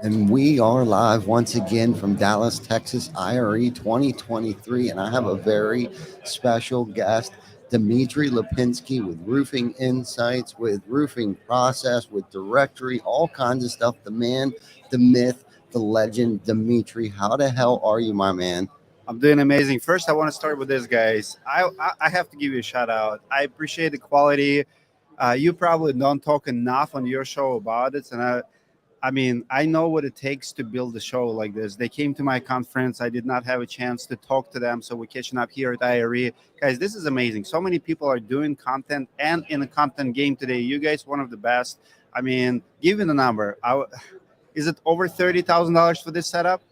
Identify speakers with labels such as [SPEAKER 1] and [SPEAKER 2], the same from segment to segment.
[SPEAKER 1] And we are live once again from Dallas, Texas, IRE 2023. And I have a very special guest, Dmitry Lipinski, with Roofing Insights, with Roofing Process, with Directory, all kinds of stuff. The man, the myth, the legend, Dmitry. How the hell are you, my man?
[SPEAKER 2] I'm doing amazing. First, I want to start with this, guys. I have to give you a shout out. I appreciate the quality. You probably don't talk enough on your show about it, and I know what it takes to build a show like this. They came to my conference. I did not have a chance to talk to them, so we're catching up here at IRE. Guys, this is amazing. So many people are doing content and in a content game today. You guys, one of the best. Give me the number. Is it over $30,000 for this setup?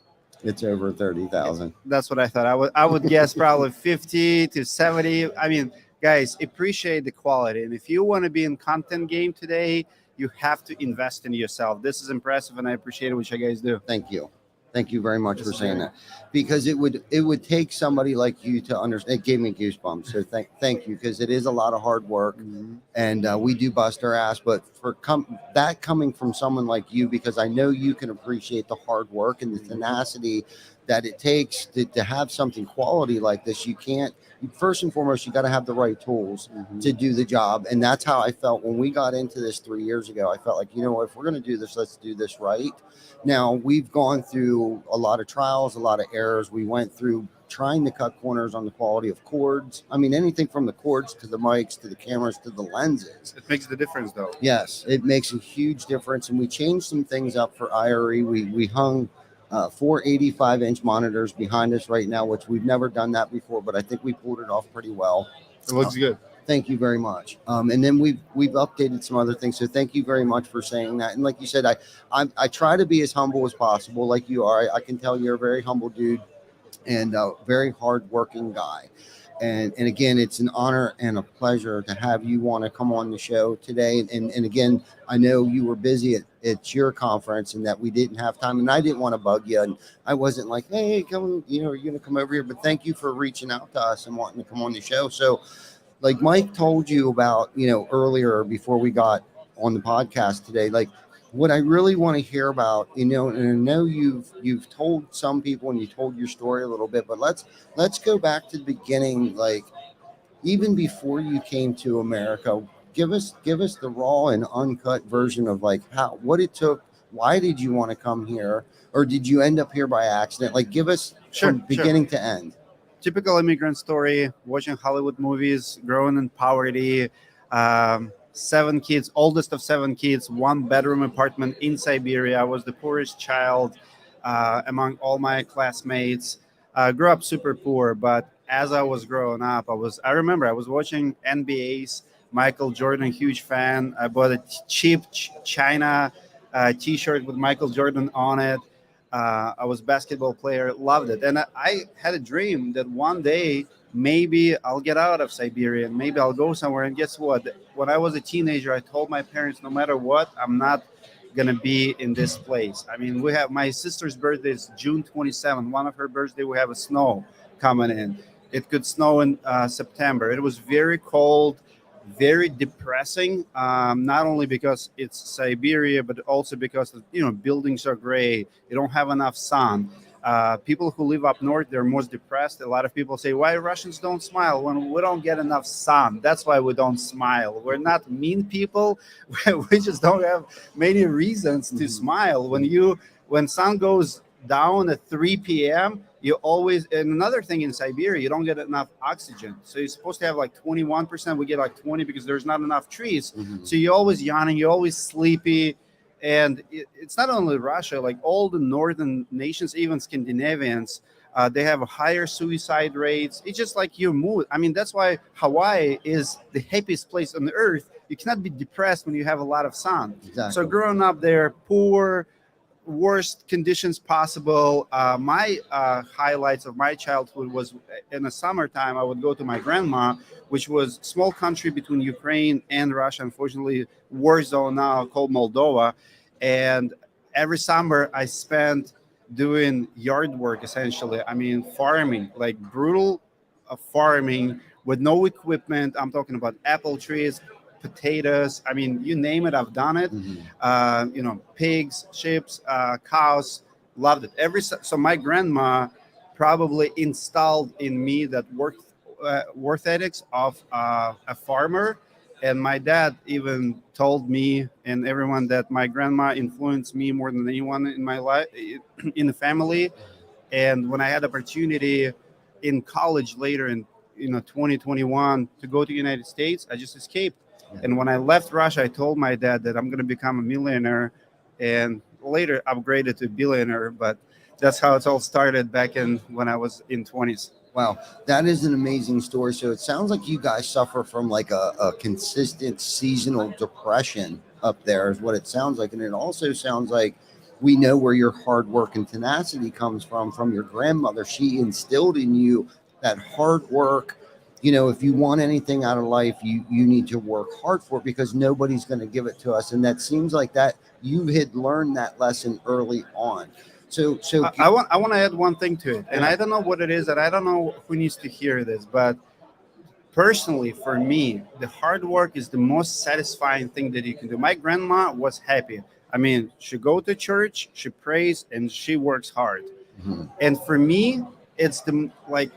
[SPEAKER 1] It's over 30,000.
[SPEAKER 2] That's what I thought. I would guess probably 50 to 70. Guys, appreciate the quality. And if you want to be in content game today, you have to invest in yourself. This is impressive, and I appreciate what you guys do.
[SPEAKER 1] Thank you. Thank you very much for saying that, because it would take somebody like you to understand. It gave me goosebumps. So thank you, because it is a lot of hard work, and we do bust our ass. But for that coming from someone like you, because I know you can appreciate the hard work and the tenacity that it takes to have something quality like this. You can't. First and foremost, you got to have the right tools to do the job, and that's how I felt when we got into this 3 years ago. I felt like, if we're going to do this, let's do this right. Now, we've gone through a lot of trials, a lot of errors. We went through trying to cut corners on the quality of cords. Anything from the cords to the mics to the cameras to the lenses.
[SPEAKER 2] It makes the difference, though.
[SPEAKER 1] Yes, it makes a huge difference. And we changed some things up for IRE. We hung 4 85-inch monitors behind us right now, which we've never done that before, but I think we pulled it off pretty well.
[SPEAKER 2] It looks good.
[SPEAKER 1] Thank you very much. And then we've updated some other things. So thank you very much for saying that. And like you said, I try to be as humble as possible, like you are. I can tell you're a very humble dude and a very hardworking guy. And again, it's an honor and a pleasure to have you want to come on the show today. And again, I know you were busy at your conference and that we didn't have time. And I didn't want to bug you. And I wasn't like, hey, come, you're going to come over here. But thank you for reaching out to us and wanting to come on the show. So like Mike told you about, earlier before we got on the podcast today, like what I really want to hear about, and I know you've told some people and you told your story a little bit, but let's go back to the beginning, like even before you came to America. Give us the raw and uncut version of like what it took. Why did you want to come here, or did you end up here by accident? Like give us from beginning to end.
[SPEAKER 2] Typical immigrant story, watching Hollywood movies, growing in poverty, 7 kids, oldest of 7 kids, 1-bedroom apartment in Siberia. I was the poorest child among all my classmates. Grew up super poor, but as I was growing up, I remember I was watching NBA's Michael Jordan, huge fan. I bought a cheap China t-shirt with Michael Jordan on it. I was a basketball player, loved it. And I had a dream that one day maybe I'll get out of Siberia and maybe I'll go somewhere. And guess what? When I was a teenager, I told my parents, no matter what, I'm not going to be in this place. We have my sister's birthday is June 27th. One of her birthday, we have a snow coming in. It could snow in September. It was very cold, very depressing, not only because it's Siberia, but also because buildings are gray. You don't have enough sun. People who live up north, they're most depressed. A lot of people say, why Russians don't smile when we don't get enough sun? That's why we don't smile. We're not mean people. We just don't have many reasons to smile. When sun goes down at 3 p.m., you always, and another thing in Siberia, you don't get enough oxygen. So you're supposed to have like 21%. We get like 20 because there's not enough trees. So you're always yawning, you're always sleepy. And it's not only Russia, like all the northern nations, even Scandinavians, they have higher suicide rates. It's just like your mood. That's why Hawaii is the happiest place on the earth. You cannot be depressed when you have a lot of sun.
[SPEAKER 1] Exactly.
[SPEAKER 2] So growing up there, poor, worst conditions possible. My highlights of my childhood was in the summertime, I would go to my grandma, which was a small country between Ukraine and Russia, unfortunately, war zone now called Moldova. And every summer I spent doing yard work, essentially. Farming, like brutal farming with no equipment. I'm talking about apple trees, potatoes. I mean, you name it, I've done it. Pigs, sheep, cows, loved it. So my grandma probably installed in me that work ethics of a farmer. And my dad even told me and everyone that my grandma influenced me more than anyone in my life, in the family. And when I had opportunity in college later in 2021 to go to the United States, I just escaped.
[SPEAKER 1] Yeah.
[SPEAKER 2] And when I left Russia, I told my dad that I'm going to become a millionaire, and later upgraded to billionaire. But that's how it all started back in when I was in 20s.
[SPEAKER 1] Wow, that is an amazing story. So it sounds like you guys suffer from like a consistent seasonal depression up there, is what it sounds like. And it also sounds like we know where your hard work and tenacity comes from your grandmother. She instilled in you that hard work. If you want anything out of life, you need to work hard for it, because nobody's going to give it to us. And that seems like that you had learned that lesson early on. So
[SPEAKER 2] I want to add one thing to it, and I don't know what it is, and I don't know who needs to hear this, but personally, for me, the hard work is the most satisfying thing that you can do. My grandma was happy. I mean, she go to church, she prays, and she works hard. And for me, it's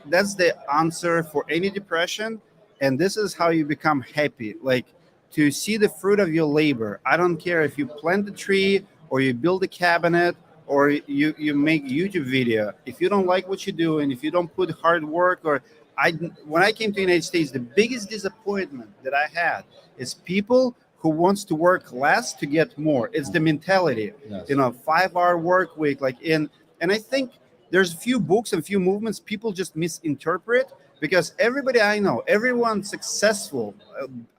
[SPEAKER 2] that's the answer for any depression, and this is how you become happy. Like, to see the fruit of your labor. I don't care if you plant a tree or you build a cabinet or you make YouTube video. If you don't like what you do, and if you don't put hard work, when I came to the United States, the biggest disappointment that I had is people who wants to work less to get more. It's the mentality.
[SPEAKER 1] Yes.
[SPEAKER 2] 5-hour work week, and I think there's a few books and few movements people just misinterpret, because everybody I know, everyone successful,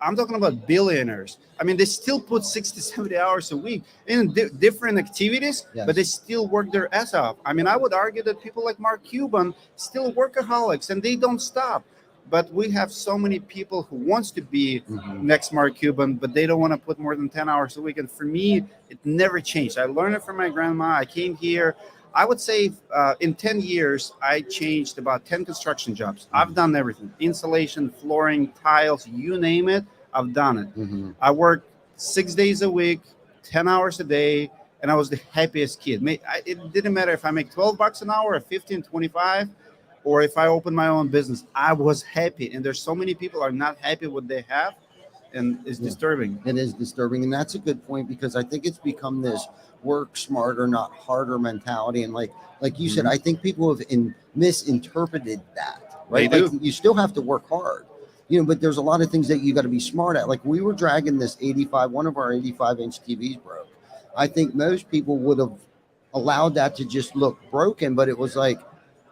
[SPEAKER 2] I'm talking about billionaires. I mean, they still put 60, 70 hours a week in different activities,
[SPEAKER 1] Yes.
[SPEAKER 2] but they still work their ass off. I mean, I would argue that people like Mark Cuban still workaholics and they don't stop. But we have so many people who wants to be next Mark Cuban, but they don't want to put more than 10 hours a week. And for me, it never changed. I learned it from my grandma. I came here. I would say in 10 years, I changed about 10 construction jobs. I've done everything: insulation, flooring, tiles, you name it, I've done it. I worked 6 days a week, 10 hours a day, and I was the happiest kid. It didn't matter if I make $12 an hour or 15, 25, or if I open my own business. I was happy. And there's so many people are not happy with what they have, and it's disturbing.
[SPEAKER 1] It is disturbing. And that's a good point, because I think it's become this work smarter, not harder mentality. And like you said, I think people have misinterpreted that, right?
[SPEAKER 2] They do.
[SPEAKER 1] Like, you still have to work hard, but there's a lot of things that you got to be smart at. Like, we were dragging this one of our 85-inch TVs broke. I think most people would have allowed that to just look broken, but it was like,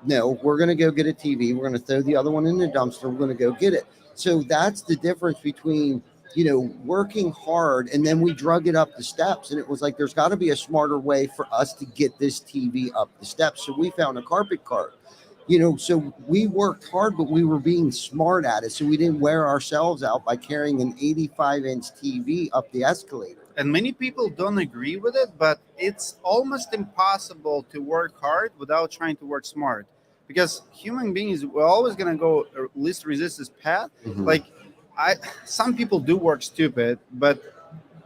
[SPEAKER 1] no, we're going to go get a TV. We're going to throw the other one in the dumpster. We're going to go get it. So that's the difference between, working hard, and then we drug it up the steps. And it was like, there's got to be a smarter way for us to get this TV up the steps. So we found a carpet cart, so we worked hard, but we were being smart at it. So we didn't wear ourselves out by carrying an 85-inch TV up the escalator.
[SPEAKER 2] And many people don't agree with it, but it's almost impossible to work hard without trying to work smart, because human beings, we're always going to go least resistance path. Like, some people do work stupid, but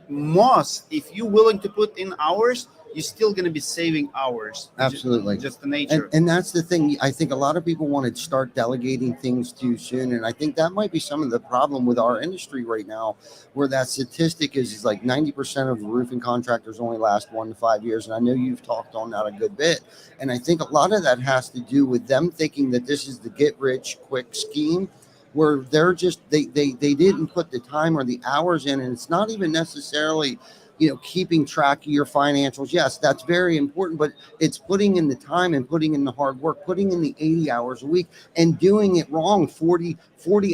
[SPEAKER 2] if you're willing to put in hours, you're still going to be saving hours.
[SPEAKER 1] Absolutely.
[SPEAKER 2] Just the nature.
[SPEAKER 1] And that's the thing. I think a lot of people want to start delegating things too soon. And I think that might be some of the problem with our industry right now, where that statistic is like 90% of roofing contractors only last 1 to 5 years. And I know you've talked on that a good bit. And I think a lot of that has to do with them thinking that this is the get rich quick scheme, where they're just, they didn't put the time or the hours in. And it's not even necessarily, keeping track of your financials. Yes, that's very important, but it's putting in the time and putting in the hard work, putting in the 80 hours a week and doing it wrong 40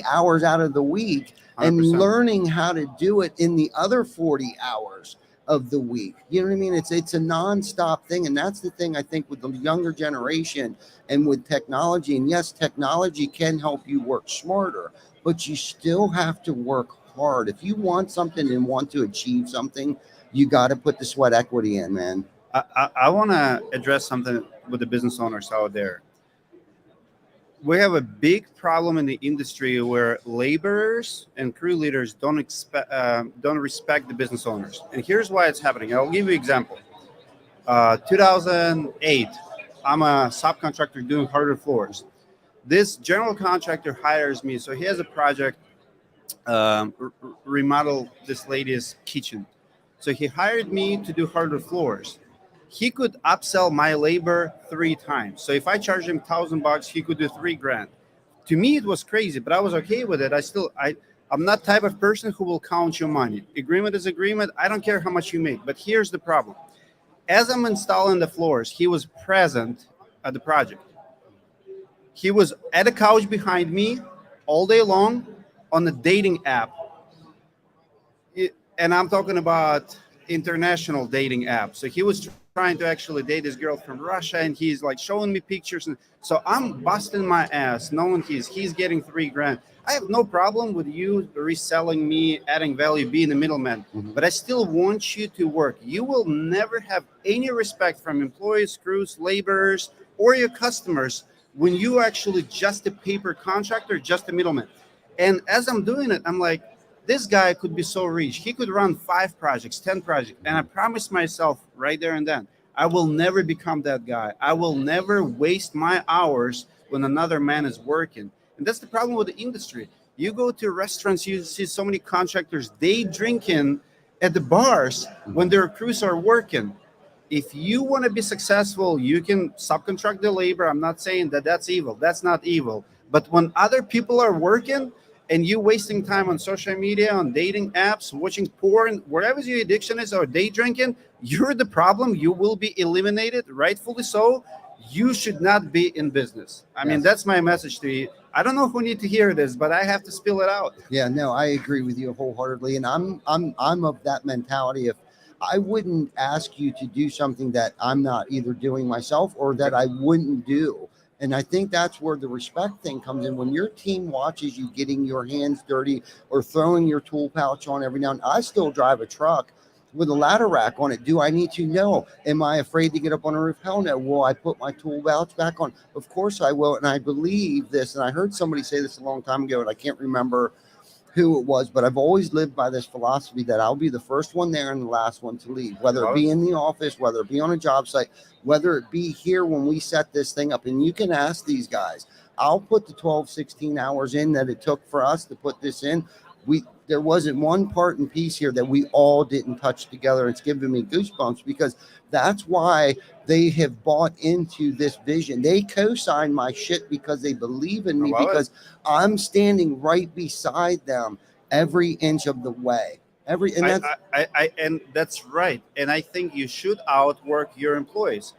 [SPEAKER 1] hours out of the week, 100%. And learning how to do it in the other 40 hours of the week. You know what I mean? It's a nonstop thing. And that's the thing, I think, with the younger generation and with technology. And yes, technology can help you work smarter, but you still have to work hard. If you want something and want to achieve something, you got to put the sweat equity in, man.
[SPEAKER 2] I want to address something with the business owners out there. we have a big problem in the industry where laborers and crew leaders don't respect the business owners, and here's why it's happening. I'll give you an example. 2008, I'm a subcontractor doing hardwood floors. This general contractor hires me, so he has a project, remodel this lady's kitchen. So he hired me to do hardwood floors. He could upsell my labor 3 times. So if I charge him $1,000, he could do $3,000. To me, it was crazy, but I was okay with it. I'm not type of person who will count your money. Agreement is agreement. I don't care how much you make. But here's the problem. As I'm installing the floors, he was present at the project. He was at a couch behind me all day long on the dating app. And I'm talking about international dating app. So he was trying to actually date this girl from Russia, and he's like showing me pictures. And so I'm busting my ass knowing he's getting $3,000. I have no problem with you reselling me, adding value, being the middleman, but I still want you to work. You will never have any respect from employees, crews, laborers, or your customers when you actually just a paper contractor, just a middleman. And as I'm doing it, I'm like, this guy could be so rich. He could run 5 projects, 10 projects. And I promised myself right there and then, I will never become that guy. I will never waste my hours when another man is working. And that's the problem with the industry. You go to restaurants, you see so many contractors, they drinking at the bars when their crews are working. If you want to be successful, you can subcontract the labor. I'm not saying that that's evil. That's not evil. But when other people are working and you wasting time on social media, on dating apps, watching porn, whatever your addiction is, or day drinking, you're the problem. You will be eliminated, rightfully so. You should not be in business. I mean, that's my message to you. I don't know who need to hear this, but I have to spill it out.
[SPEAKER 1] Yeah, no, I agree with you wholeheartedly, and I'm of that mentality. If I wouldn't ask you to do something that I'm not either doing myself or that I wouldn't do. And I think that's where the respect thing comes in. When your team watches you getting your hands dirty or throwing your tool pouch on every now and then. I still drive a truck with a ladder rack on it. Do I need to? No. Am I afraid to get up on a roof? Hell no. Will I put my tool pouch back on? Of course I will. And I believe this. And I heard somebody say this a long time ago, and I can't remember who it was, but I've always lived by this philosophy that I'll be the first one there and the last one to leave, whether it be in the office, whether it be on a job site, whether it be here when we set this thing up. And you can ask these guys, I'll put the 12, 16 hours in that it took for us to put this in. There wasn't one part and piece here that we all didn't touch together. It's giving me goosebumps because that's why they have bought into this vision. They co-sign my shit because they believe in me, because I'm standing right beside them every inch of the way.
[SPEAKER 2] And that's right. And I think you should outwork your employees.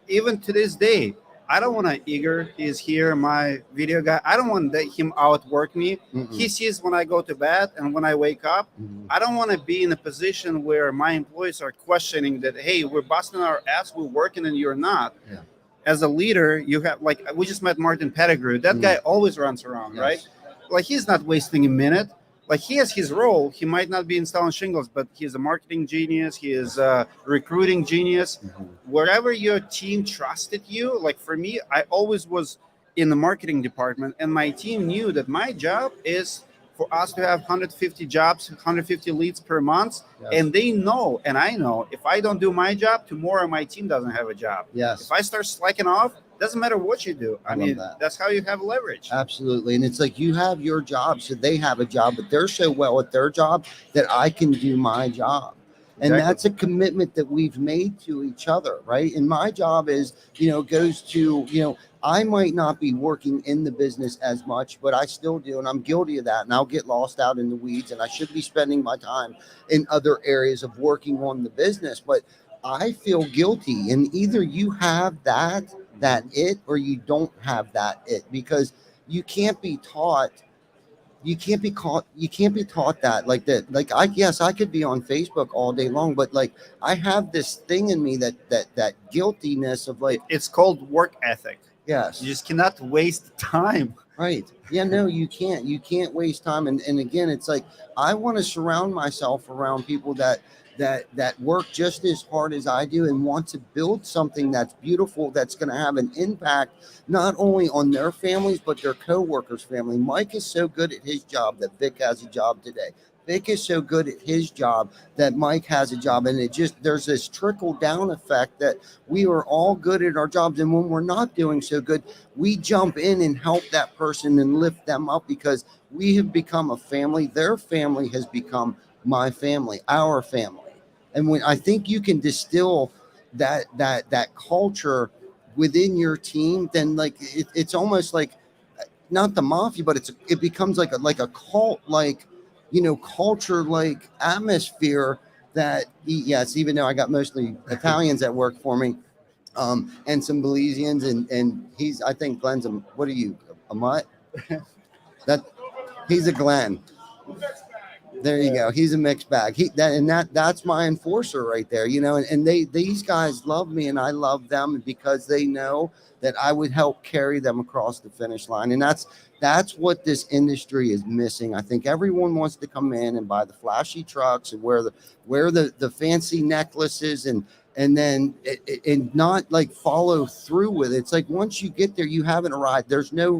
[SPEAKER 2] Even to this day, I don't want to Igor. He's here, my video guy. I don't want him outwork me. He sees when I go to bed and when I wake up. I don't want to be in a position where my employees are questioning that, hey, we're busting our ass, we're working, and you're not. Yeah. As a leader, you have, like, we just met Martin Pettigrew. That guy always runs around, right? Like, he's not wasting a minute. Like, he has his role. He might not be installing shingles, but he's a marketing genius. He is a recruiting genius. Wherever your team trusted you, like for me, I always was in the marketing department, and my team knew that my job is for us to have 150 jobs, 150 leads per month. And they know, and I know, if I don't do my job, tomorrow my team doesn't have a job. If I start slacking off, doesn't matter what you do. I mean, that's how you have leverage.
[SPEAKER 1] Absolutely. And it's like you have your job, so they have a job, but they're so well at their job that I can do my job. And that's a commitment that we've made to each other, right? And my job is, goes to, I might not be working in the business as much, but I still do. And I'm guilty of that. And I'll get lost out in the weeds, and I should be spending my time in other areas of working on the business. But I feel guilty. And either you have that it, or you don't have that it, because you can't be taught that like that. Like, I could be on Facebook all day long, but like I have this thing in me that guiltiness of like,
[SPEAKER 2] it's called work ethic.
[SPEAKER 1] Yes.
[SPEAKER 2] You just cannot waste time.
[SPEAKER 1] Right. Yeah, no, you can't waste time. And again, it's like, I want to surround myself around people that that work just as hard as I do and want to build something that's beautiful, that's going to have an impact not only on their families but their co-workers' family. Mike is so good at his job that Vic has a job today. Vic is so good at his job that Mike has a job, and it just, there's this trickle down effect that we are all good at our jobs, and when we're not doing so good, we jump in and help that person and lift them up because we have become a family. Their family has become my family, our family. And when I think you can distill that culture within your team, then like it's almost like not the mafia, but it becomes like a cult, like, you know, culture, like atmosphere that yes, even though I got mostly Italians that work for me, and some Belizeans, and he's, I think Glenn's what are you, a mutt? That he's a Glenn. There you go. He's a mixed bag. That's my enforcer right there, you know, and these guys love me and I love them because they know that I would help carry them across the finish line. And that's what this industry is missing. I think everyone wants to come in and buy the flashy trucks and wear the fancy necklaces and then and not like follow through with it. It's like once you get there, you haven't arrived. There's no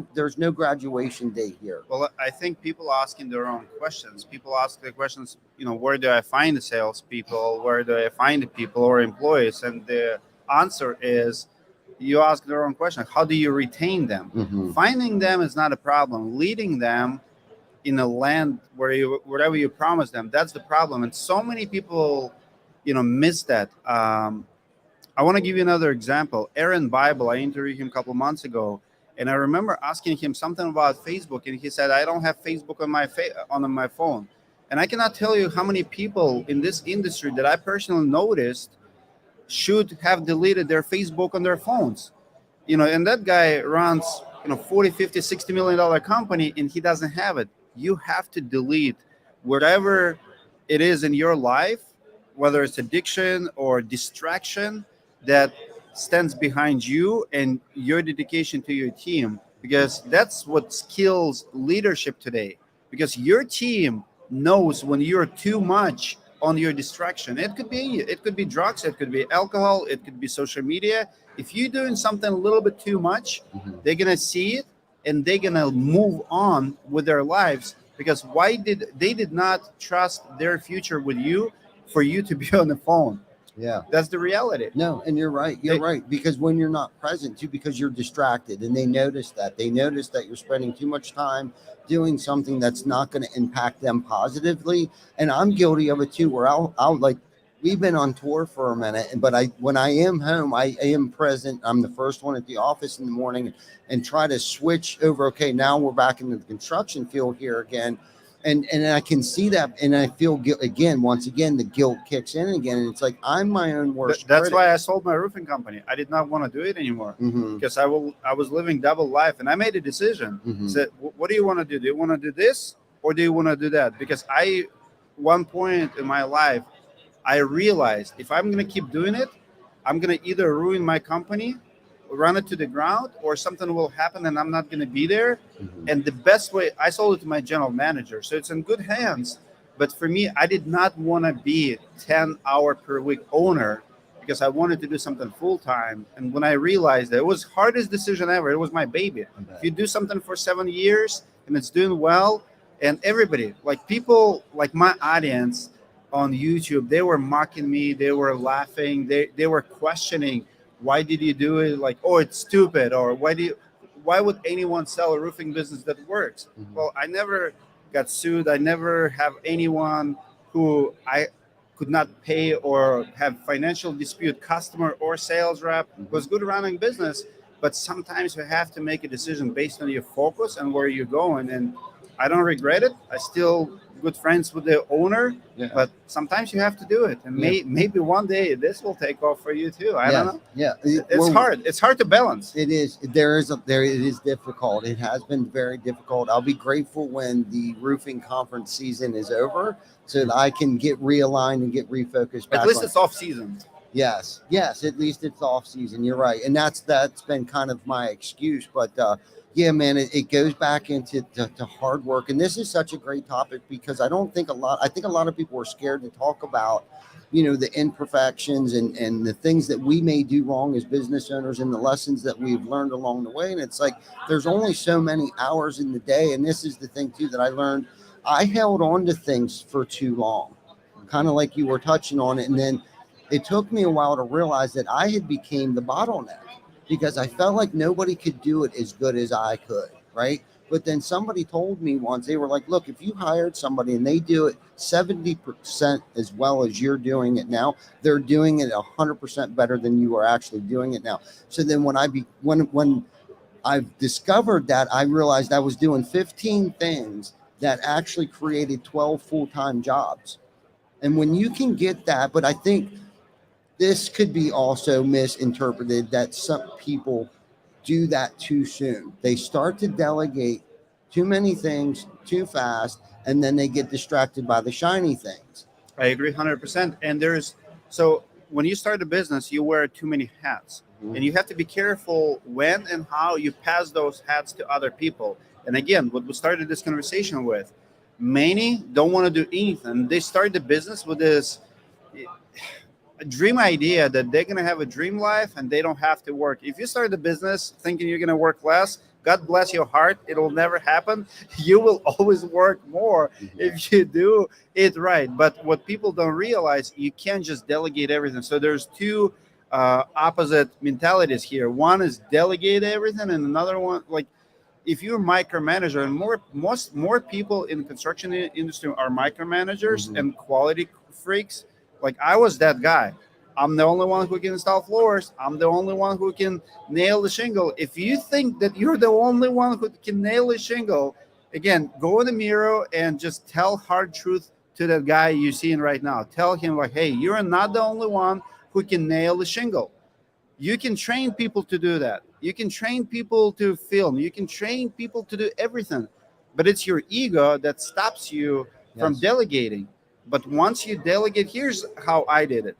[SPEAKER 1] graduation date here.
[SPEAKER 2] Well, I think people asking their own questions. People ask the questions, you know, where do I find the salespeople? Where do I find the people or employees? And the answer is, you ask their own question. How do you retain them?
[SPEAKER 1] Mm-hmm.
[SPEAKER 2] Finding them is not a problem. Leading them in a land wherever you promise them, that's the problem. And so many people, you know, miss that. I want to give you another example. Aaron Bible, I interviewed him a couple months ago, and I remember asking him something about Facebook, and he said, I don't have Facebook on my phone. And I cannot tell you how many people in this industry that I personally noticed should have deleted their Facebook on their phones. You know, and that guy runs, you know, 40, 50, $60 million company, and he doesn't have it. You have to delete whatever it is in your life, whether it's addiction or distraction, that stands behind you and your dedication to your team, because that's what skills leadership today. Because your team knows when you're too much on your distraction. It could be drugs, it could be alcohol, it could be social media. If you're doing something a little bit too much,
[SPEAKER 1] Mm-hmm.
[SPEAKER 2] they're gonna see it and they're gonna move on with their lives, because they did not trust their future with you for you to be on the phone.
[SPEAKER 1] Yeah.
[SPEAKER 2] That's the reality.
[SPEAKER 1] No, and you're right. You're right. Because when you're not present too, because you're distracted, and they notice that. They notice that you're spending too much time doing something that's not going to impact them positively. And I'm guilty of it too, where I'll like, we've been on tour for a minute, but when I am home, I am present. I'm the first one at the office in the morning and try to switch over. Okay, now we're back into the construction field here again. And I can see that, and I feel again. Once again, the guilt kicks in again, and it's like I'm my own worst.
[SPEAKER 2] That's
[SPEAKER 1] critic.
[SPEAKER 2] why I sold my roofing company. I did not want to do it anymore,
[SPEAKER 1] Mm-hmm.
[SPEAKER 2] because I was living double life, and I made a decision.
[SPEAKER 1] Mm-hmm.
[SPEAKER 2] Said, what do you want to do? Do you want to do this or do you want to do that? Because one point in my life, I realized if I'm going to keep doing it, I'm going to either ruin my company, run it to the ground, or something will happen and I'm not going to be there.
[SPEAKER 1] Mm-hmm.
[SPEAKER 2] And the best way, I sold it to my general manager, so it's in good hands. But for me, I did not want to be 10-hour per week owner, because I wanted to do something full time. And when I realized that, it was hardest decision ever. It was my baby.
[SPEAKER 1] Okay.
[SPEAKER 2] If you do something for 7 years and it's doing well, and everybody, like people, like my audience on YouTube, they were mocking me, they were laughing, they were questioning, why did you do it? Like, oh, it's stupid, or why would anyone sell a roofing business that works?
[SPEAKER 1] Mm-hmm.
[SPEAKER 2] Well, I never got sued. I never have anyone who I could not pay or have financial dispute, customer or sales rep.
[SPEAKER 1] Mm-hmm.
[SPEAKER 2] Was good running business, but sometimes you have to make a decision based on your focus and where you're going. And I don't regret it. I still good friends with the owner,
[SPEAKER 1] Yeah.
[SPEAKER 2] but sometimes you have to do it. And maybe one day this will take off for you too. I don't know.
[SPEAKER 1] Yeah,
[SPEAKER 2] It's hard. It's hard to balance.
[SPEAKER 1] It is. It is difficult. It has been very difficult. I'll be grateful when the roofing conference season is over, so that I can get realigned and get refocused back.
[SPEAKER 2] At least
[SPEAKER 1] on.
[SPEAKER 2] it's off season.
[SPEAKER 1] Yes. At least it's off season. You're right, and that's been kind of my excuse. But yeah, man, it goes back into to hard work, and this is such a great topic because I think a lot of people are scared to talk about the imperfections and the things that we may do wrong as business owners and the lessons that we've learned along the way. And it's like, there's only so many hours in the day. And this is the thing too, that I learned. I held on to things for too long, kind of like you were touching on it. And then it took me a while to realize that I had became the bottleneck because I felt like nobody could do it as good as I could. Right. But then somebody told me once, they were like, look, if you hired somebody and they do it 70% as well as you're doing it now, they're doing it 100% better than you are actually doing it now. So then when when I've discovered that, I realized I was doing 15 things that actually created 12 full-time jobs. And when you can get that, but I think this could be also misinterpreted that some people do that too soon. They start to delegate too many things too fast, and then they get distracted by the shiny things.
[SPEAKER 2] I agree 100%. And so when you start a business, you wear too many hats.
[SPEAKER 1] Mhm.
[SPEAKER 2] And you have to be careful when and how you pass those hats to other people. And again, what we started this conversation with, many don't want to do anything. They start the business with this dream idea that they're going to have a dream life and they don't have to work. If you start a business thinking you're going to work less, God bless your heart, it will never happen. You will always work more if you do it right. But what people don't realize, you can't just delegate everything. So there's two opposite mentalities here. One is delegate everything, and another one, like, if you're a micromanager, and more people in the construction industry are micromanagers and quality freaks. Like, I was that guy. I'm the only one who can install floors. I'm the only one who can nail the shingle. If you think that you're the only one who can nail the shingle, again, go in the mirror and just tell hard truth to that guy you're seeing right now. Tell him, like, hey, you're not the only one who can nail the shingle. You can train people to do that. You can train people to film. You can train people to do everything. But it's your ego that stops you from delegating. But once you delegate, here's how I did it.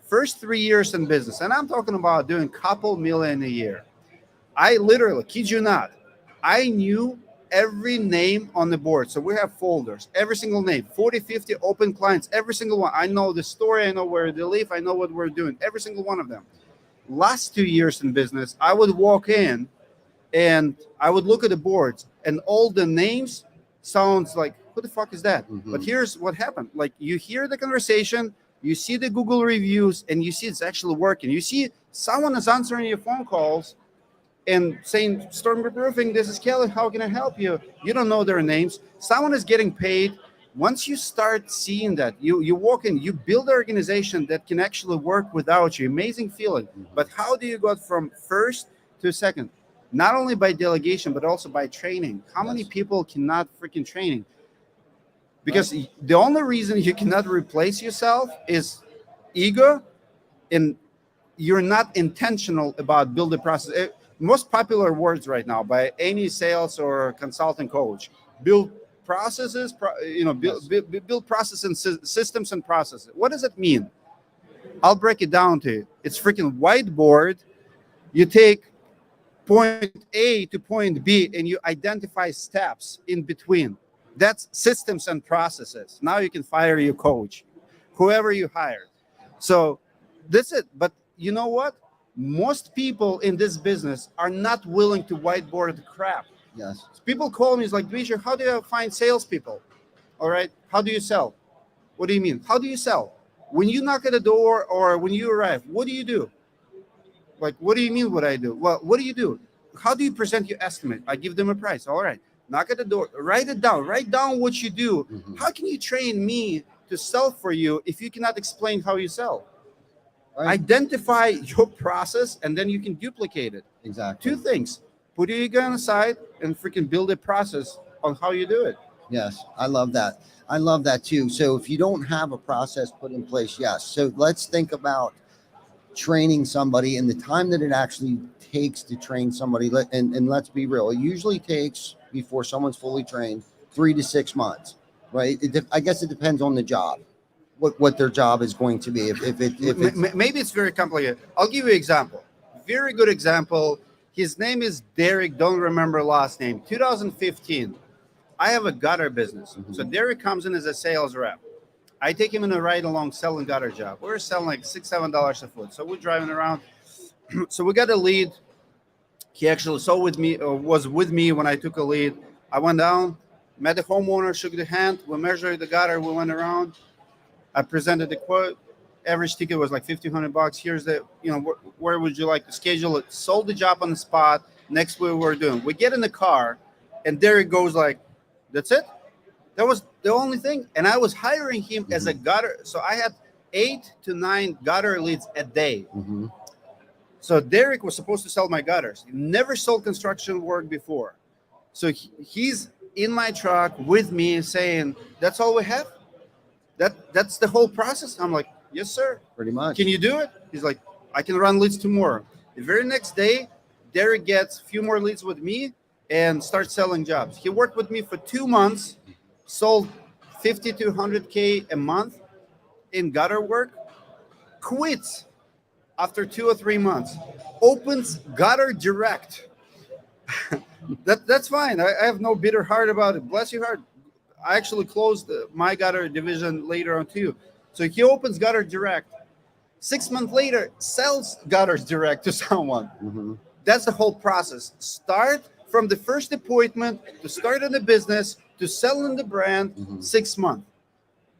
[SPEAKER 2] First 3 years in business, and I'm talking about doing couple million a year. I literally, kid you not, I knew every name on the board. So we have folders, every single name, 40, 50 open clients, every single one. I know the story, I know where they live, I know what we're doing, every single one of them. Last 2 years in business, I would walk in and I would look at the boards and all the names sounds like, who the fuck is that? But here's what happened. Like, you hear the conversation, you see the Google reviews, and you see it's actually working. You see someone is answering your phone calls and saying, Stormgroup Roofing, this is Kelly, how can I help you? You don't know their names. Someone is getting paid. Once you start seeing that, you walk in, you build an organization that can actually work without you. Amazing feeling. But how do you go from first to second? Not only by delegation, but also by training. How many people cannot freaking training? Because the only reason you cannot replace yourself is ego, and you're not intentional about building process. Most popular words right now by any sales or consulting coach: build processes, build process and systems and processes. What does it mean? I'll break it down to you. It's freaking whiteboard. You take point A to point B and you identify steps in between. That's systems and processes. Now you can fire your coach, whoever you hired. So that's it. But you know what? Most people in this business are not willing to whiteboard the crap.
[SPEAKER 1] Yes.
[SPEAKER 2] People call me, it's like, Dmitry, how do you find salespeople? All right. How do you sell? What do you mean? How do you sell? When you knock at the door or when you arrive, what do you do? Like, what do you mean what I do? Well, what do you do? How do you present your estimate? I give them a price. All right. Knock at the door. Write it down. Write down what you do. How can you train me to sell for you if you cannot explain how you sell? Right. Identify your process and then you can duplicate it.
[SPEAKER 1] Exactly.
[SPEAKER 2] 2 things. Put your ego on the side and freaking build a process on how you do it.
[SPEAKER 1] Yes, I love that. I love that too. So if you don't have a process put in place, yes. So let's think about training somebody and the time that it actually takes to train somebody. And let's be real. It usually takes, before someone's fully trained, 3 to 6 months, right? I guess it depends on the job, what their job is going to be. If
[SPEAKER 2] maybe it's very complicated. I'll give you an example. Very good example. His name is Derek. Don't remember last name. 2015. I have a gutter business. So Derek comes in as a sales rep. I take him in a ride along selling gutter job. We're selling like $6-7 a foot. So we're driving around. So we got a lead. He actually was with me when I took a lead. I went down, met the homeowner, shook the hand. We measured the gutter. We went around. I presented the quote. Average ticket was like $1,500. Here's the, where would you like to schedule it? Sold the job on the spot. Next, we were doing. We get in the car, and there it goes. Like, that's it. That was the only thing. And I was hiring him as a gutter. So I had 8 to 9 gutter leads a day. So Derek was supposed to sell my gutters. He never sold construction work before. So he's in my truck with me saying, that's all we have? That's the whole process? I'm like, yes, sir.
[SPEAKER 1] Pretty much.
[SPEAKER 2] Can you do it? He's like, I can run leads tomorrow. The very next day, Derek gets a few more leads with me and starts selling jobs. He worked with me for 2 months, sold 50 to 100K a month in gutter work, quits after 2 or 3 months, opens Gutter Direct. That's fine. I have no bitter heart about it. Bless your heart. I actually closed my gutter division later on too. So he opens Gutter Direct. 6 months later, sells Gutters Direct to someone. That's the whole process. Start from the first appointment to start in the business to selling the brand, 6 months.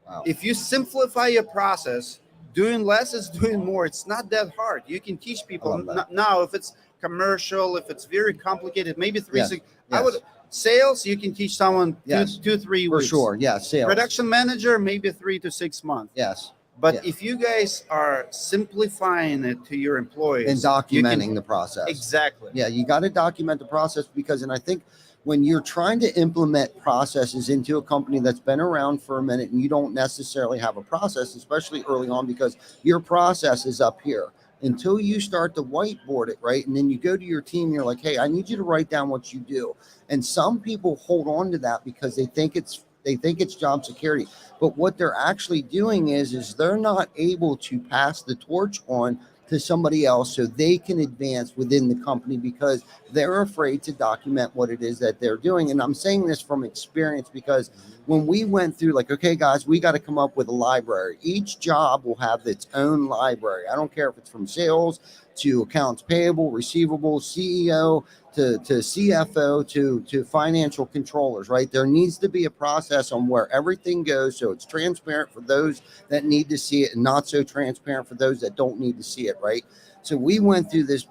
[SPEAKER 1] Wow.
[SPEAKER 2] If you simplify your process, doing less is doing more. It's not that hard. You can teach people. Now, if it's commercial, if it's very complicated, maybe 3 6. I would sales. You can teach someone 2-3
[SPEAKER 1] for
[SPEAKER 2] weeks.
[SPEAKER 1] sure. Yeah, sales.
[SPEAKER 2] Production manager, maybe 3 to 6 months.
[SPEAKER 1] Yes.
[SPEAKER 2] But if you guys are simplifying it to your employees
[SPEAKER 1] and documenting the process.
[SPEAKER 2] Exactly.
[SPEAKER 1] Yeah, you got to document the process because, and I think when you're trying to implement processes into a company that's been around for a minute and you don't necessarily have a process, especially early on, because your process is up here. Until you start to whiteboard it, right? And then you go to your team, you're like, hey, I need you to write down what you do. And some people hold on to that because they think it's job security. But what they're actually doing is they're not able to pass the torch on to somebody else so they can advance within the company because they're afraid to document what it is that they're doing. And I'm saying this from experience because when we went through like, okay, guys, we got to come up with a library. Each job will have its own library. I don't care if it's from sales to accounts payable, receivable, CEO, to CFO, to financial controllers, right? There needs to be a process on where everything goes so it's transparent for those that need to see it and not so transparent for those that don't need to see it, right? So we went through this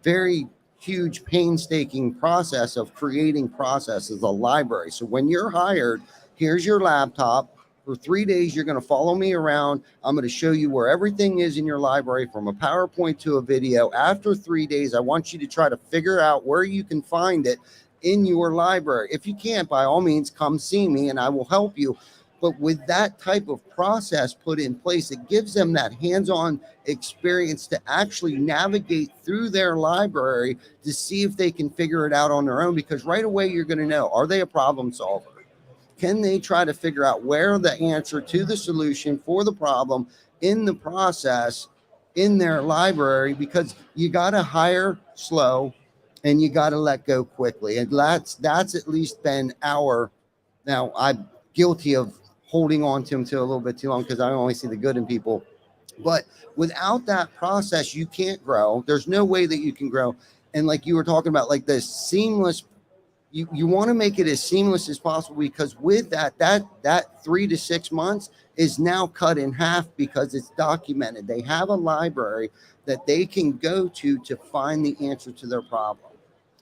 [SPEAKER 1] very huge painstaking process of creating processes, a library. So when you're hired, here's your laptop. For 3 days, you're going to follow me around. I'm going to show you where everything is in your library from a PowerPoint to a video. After 3 days, I want you to try to figure out where you can find it in your library. If you can't, by all means, come see me and I will help you. But with that type of process put in place, it gives them that hands-on experience to actually navigate through their library to see if they can figure it out on their own. Because right away, you're going to know, are they a problem solver? Can they try to figure out where the answer to the solution for the problem in the process in their library? Because you got to hire slow and you got to let go quickly. And that's at least been now I'm guilty of holding on to them to a little bit too long because I only see the good in people. But without that process, you can't grow. There's no way that you can grow. And like you were talking about, like this seamless, you want to make it as seamless as possible because with that 3 to 6 months is now cut in half because it's documented. They have a library that they can go to find the answer to their problem.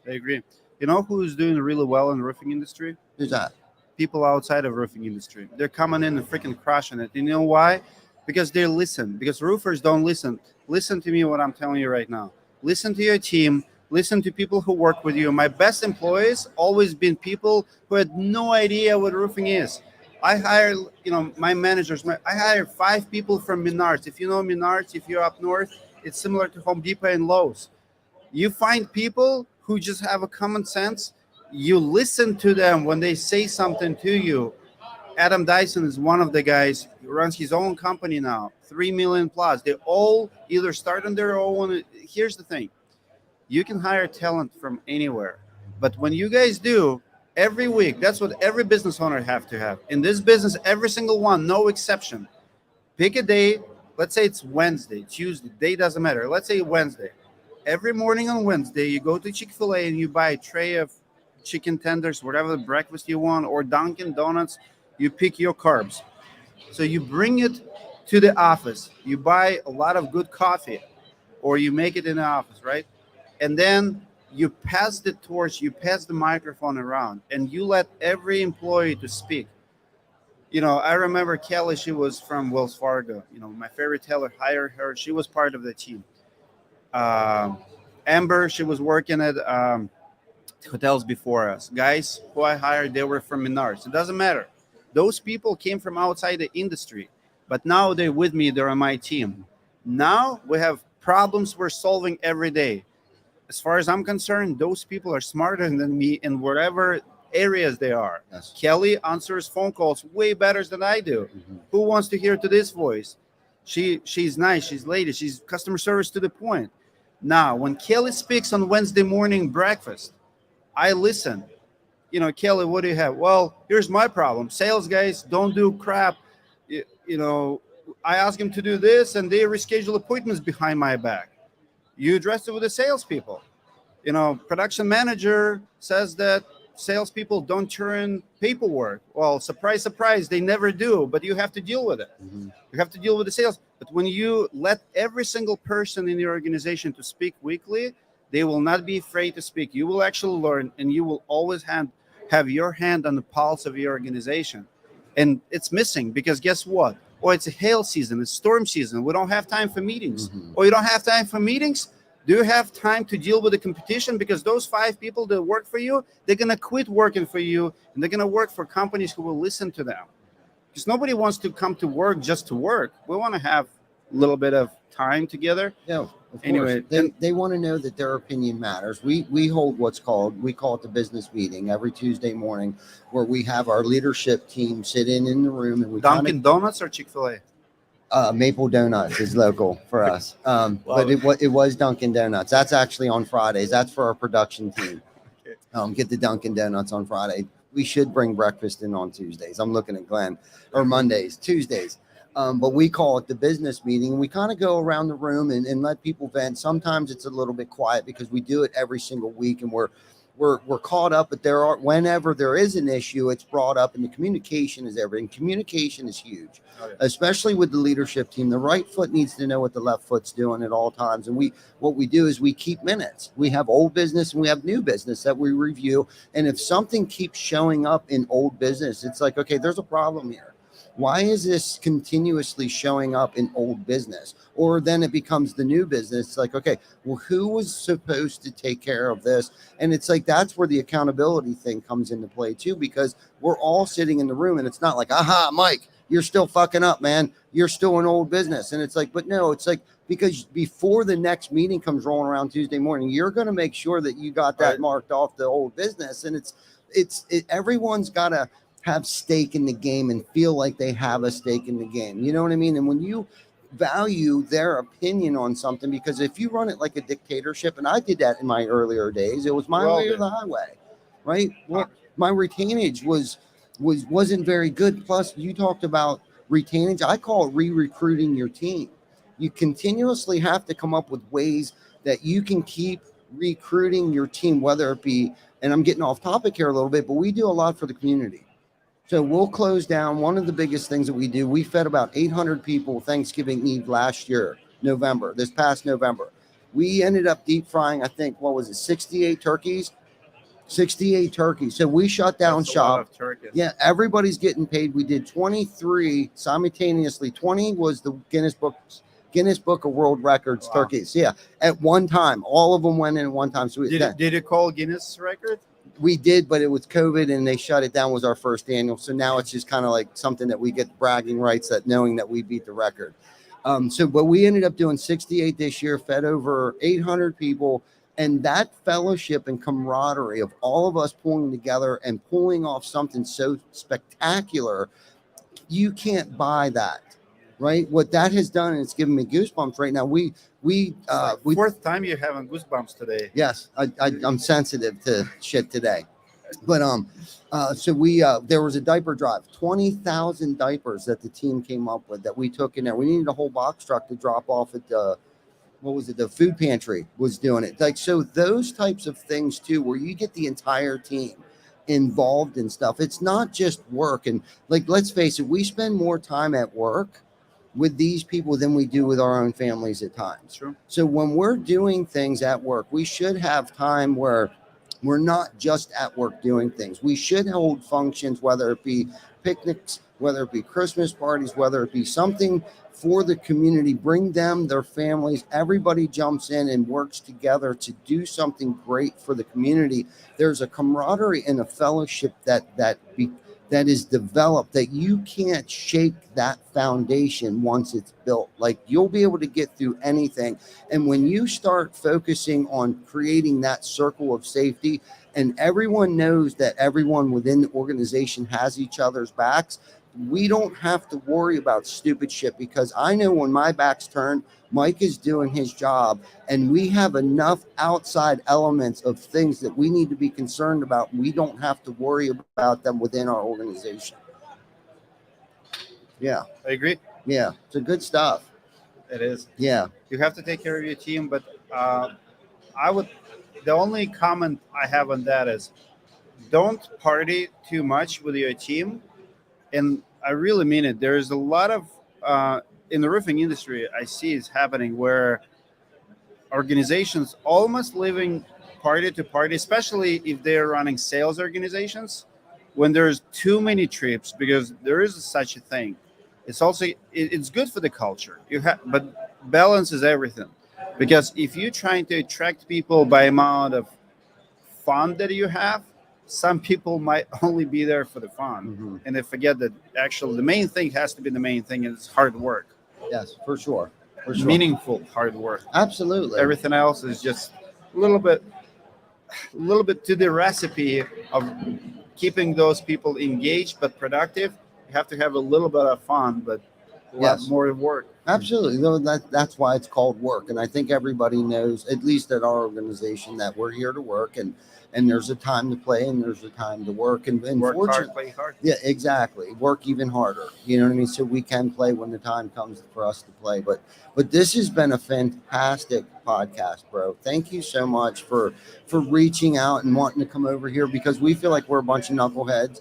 [SPEAKER 2] I agree. You know who's doing really well in the roofing industry?
[SPEAKER 1] Who's that?
[SPEAKER 2] People outside of roofing industry. They're coming in and freaking crushing it. You know why? Because they listen. Because roofers don't listen. Listen to me what I'm telling you right now. Listen to your team. Listen to people who work with you. My best employees always been people who had no idea what roofing is. I hire, my managers. I hire 5 people from Menards. If you know Menards, if you're up north, it's similar to Home Depot and Lowe's. You find people who just have a common sense. You listen to them when they say something to you. Adam Dyson is one of the guys who runs his own company now, 3 million plus. They all either start on their own. Here's the thing. You can hire talent from anywhere. But when you guys do, every week. That's what every business owner have to have. In this business, every single one, no exception. Pick a day. Let's say it's Wednesday, Tuesday, day doesn't matter. Let's say Wednesday. Every morning on Wednesday, you go to Chick-fil-A and you buy a tray of chicken tenders, whatever breakfast you want, or Dunkin' Donuts. You pick your carbs. So you bring it to the office. You buy a lot of good coffee, or you make it in the office, right? And then you pass the torch, you pass the microphone around, and you let every employee to speak. I remember Kelly. She was from Wells Fargo. My favorite teller hired her. She was part of the team. Um, Amber, she was working at hotels before us. Guys who I hired, they were from Menards. It doesn't matter. Those people came from outside the industry, but now they're with me. They're on my team. Now we have problems we're solving every day. As far as I'm concerned, those people are smarter than me in whatever areas they are.
[SPEAKER 1] Yes.
[SPEAKER 2] Kelly answers phone calls way better than I do. Who wants to hear to this voice? She's nice, she's lady, she's customer service to the point. Now, when Kelly speaks on Wednesday morning breakfast, I listen. Kelly, what do you have? Well, here's my problem. Sales guys don't do crap. You know, I ask them to do this and they reschedule appointments behind my back. You address it with the salespeople. Production manager says that salespeople don't turn paperwork. Well, surprise, surprise, they never do, but you have to deal with it. You have to deal with the sales. But when you let every single person in your organization to speak weekly, they will not be afraid to speak. You will actually learn, and you will always have your hand on the pulse of your organization. And it's missing because guess what? Or it's a hail season, it's storm season. We don't have time for meetings. Or you don't have time for meetings. Do you have time to deal with the competition? Because those 5 people that work for you, they're going to quit working for you and they're going to work for companies who will listen to them. Because nobody wants to come to work just to work. We want to have a little bit of time together.
[SPEAKER 1] Yeah, of
[SPEAKER 2] Anyway,
[SPEAKER 1] course. They want to know that their opinion matters. We hold we call it the business meeting every Tuesday morning, where we have our leadership team sit in the room and we
[SPEAKER 2] Dunkin' Donuts or Chick-fil-A?
[SPEAKER 1] Maple Donuts is local for us. But it was Dunkin' Donuts. That's actually on Fridays. That's for our production team. Get the Dunkin' Donuts on Friday. We should bring breakfast in on Tuesdays. I'm looking at Glenn. Or Mondays, Tuesdays. But we call it the business meeting. We kind of go around the room and let people vent. Sometimes it's a little bit quiet because we do it every single week and we're caught up, but whenever there is an issue, it's brought up, and the communication is everything. Communication is huge, especially with the leadership team. The right foot needs to know what the left foot's doing at all times. And what we do is we keep minutes. We have old business and we have new business that we review. And if something keeps showing up in old business, it's like, okay, there's a problem here. Why is this continuously showing up in old business? Or then it becomes the new business. It's like, okay, well, who was supposed to take care of this? And it's like, that's where the accountability thing comes into play too, because we're all sitting in the room and it's not like, aha, Mike, you're still fucking up, man. You're still in old business. And it's like, but no, it's like, because before the next meeting comes rolling around Tuesday morning, you're going to make sure that you got that marked off the old business. And everyone's got to have stake in the game and feel like they have a stake in the game. You know what I mean? And when you value their opinion on something, because if you run it like a dictatorship, and I did that in my earlier days, it was my way or the highway, right? Well, my retainage wasn't very good. Plus, you talked about retainage. I call it re-recruiting your team. You continuously have to come up with ways that you can keep recruiting your team, whether it be, and I'm getting off topic here a little bit, but we do a lot for the community. So we'll close down. One of the biggest things that we do, we fed about 800 people Thanksgiving Eve last year, this past November. We ended up deep frying, I think, 68 turkeys? 68 turkeys. So we shut down shop. Yeah, everybody's getting paid. We did 23 simultaneously. 20 was the Guinness Book of World Records turkeys. Yeah, at one time. All of them went in at one time. So
[SPEAKER 2] did it call Guinness record?
[SPEAKER 1] We did, but it was COVID and they shut it down. Was our first annual. So now it's just kind of like something that we get bragging rights at, knowing that we beat the record. But we ended up doing 68 this year, fed over 800 people. And that fellowship and camaraderie of all of us pulling together and pulling off something so spectacular, you can't buy that, right? What that has done, and it's giving me goosebumps right now. We
[SPEAKER 2] fourth time you're having goosebumps today.
[SPEAKER 1] Yes, I'm sensitive to shit today. But so we there was a diaper drive, 20,000 diapers that the team came up with that we took in there. We needed a whole box truck to drop off at the what was it? The food pantry was doing it. Like so, those types of things too, where you get the entire team involved in stuff. It's not just work. And like, let's face it, we spend more time at work with these people than we do with our own families at times.
[SPEAKER 2] True.
[SPEAKER 1] So when we're doing things at work, we should have time where we're not just at work doing things. We should hold functions, whether it be picnics, whether it be Christmas parties, whether it be something for the community, bring them, their families, everybody jumps in and works together to do something great for the community. There's a camaraderie and a fellowship that is developed that you can't shake that foundation once it's built. Like you'll be able to get through anything. And when you start focusing on creating that circle of safety and everyone knows that everyone within the organization has each other's backs, we don't have to worry about stupid shit because I know when my back's turned, Mike is doing his job and we have enough outside elements of things that we need to be concerned about. We don't have to worry about them within our organization. Yeah.
[SPEAKER 2] I agree.
[SPEAKER 1] Yeah. It's a good stuff.
[SPEAKER 2] It is.
[SPEAKER 1] Yeah.
[SPEAKER 2] You have to take care of your team, but the only comment I have on that is don't party too much with your team. And I really mean it. There's a lot of in the roofing industry I see is happening where organizations almost living party to party, especially if they're running sales organizations, when there's too many trips, because there is such a thing. It's also it's good for the culture. But balance is everything. Because if you're trying to attract people by amount of fun that you have, some people might only be there for the fun, and they forget that actually the main thing has to be the main thing, and it's hard work.
[SPEAKER 1] Yes, for sure.
[SPEAKER 2] Meaningful hard work.
[SPEAKER 1] Absolutely.
[SPEAKER 2] Everything else is just a little bit to the recipe of keeping those people engaged but productive. You have to have a little bit of fun, but a lot more work.
[SPEAKER 1] Absolutely. No, that's why it's called work. And I think everybody knows, at least at our organization, that we're here to work and there's a time to play and there's a time to work. And
[SPEAKER 2] work hard, play hard.
[SPEAKER 1] Yeah, exactly. Work even harder. You know what I mean? So we can play when the time comes for us to play. But this has been a fantastic podcast, bro. Thank you so much for reaching out and wanting to come over here because we feel like we're a bunch of knuckleheads.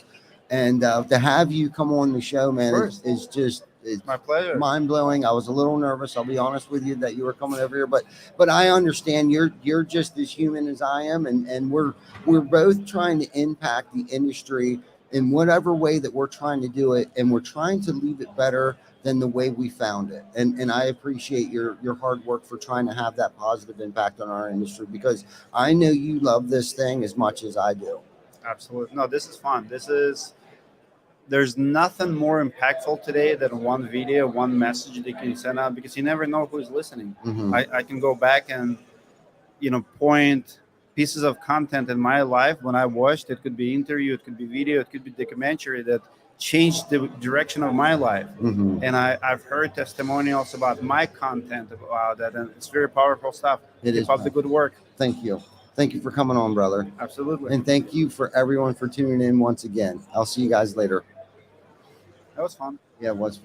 [SPEAKER 1] And to have you come on the show, man, is just it's
[SPEAKER 2] my pleasure.
[SPEAKER 1] Mind blowing. I was a little nervous. I'll be honest with you that you were coming over here, but I understand you're just as human as I am, and we're both trying to impact the industry in whatever way that we're trying to do it, and we're trying to leave it better than the way we found it. And I appreciate your hard work for trying to have that positive impact on our industry because I know you love this thing as much as I do.
[SPEAKER 2] Absolutely. No, this is fun. There's nothing more impactful today than one video, one message that you can send out because you never know who's listening. I can go back and, point pieces of content in my life when I watched. It could be interview, it could be video, it could be documentary that changed the direction of my life. And I've heard testimonials about my content about that, and it's very powerful stuff. Keep up the good work.
[SPEAKER 1] Thank you. Thank you for coming on, brother.
[SPEAKER 2] Absolutely.
[SPEAKER 1] And thank you for everyone for tuning in once again. I'll see you guys later.
[SPEAKER 2] That was fun.
[SPEAKER 1] Yeah, it was fun.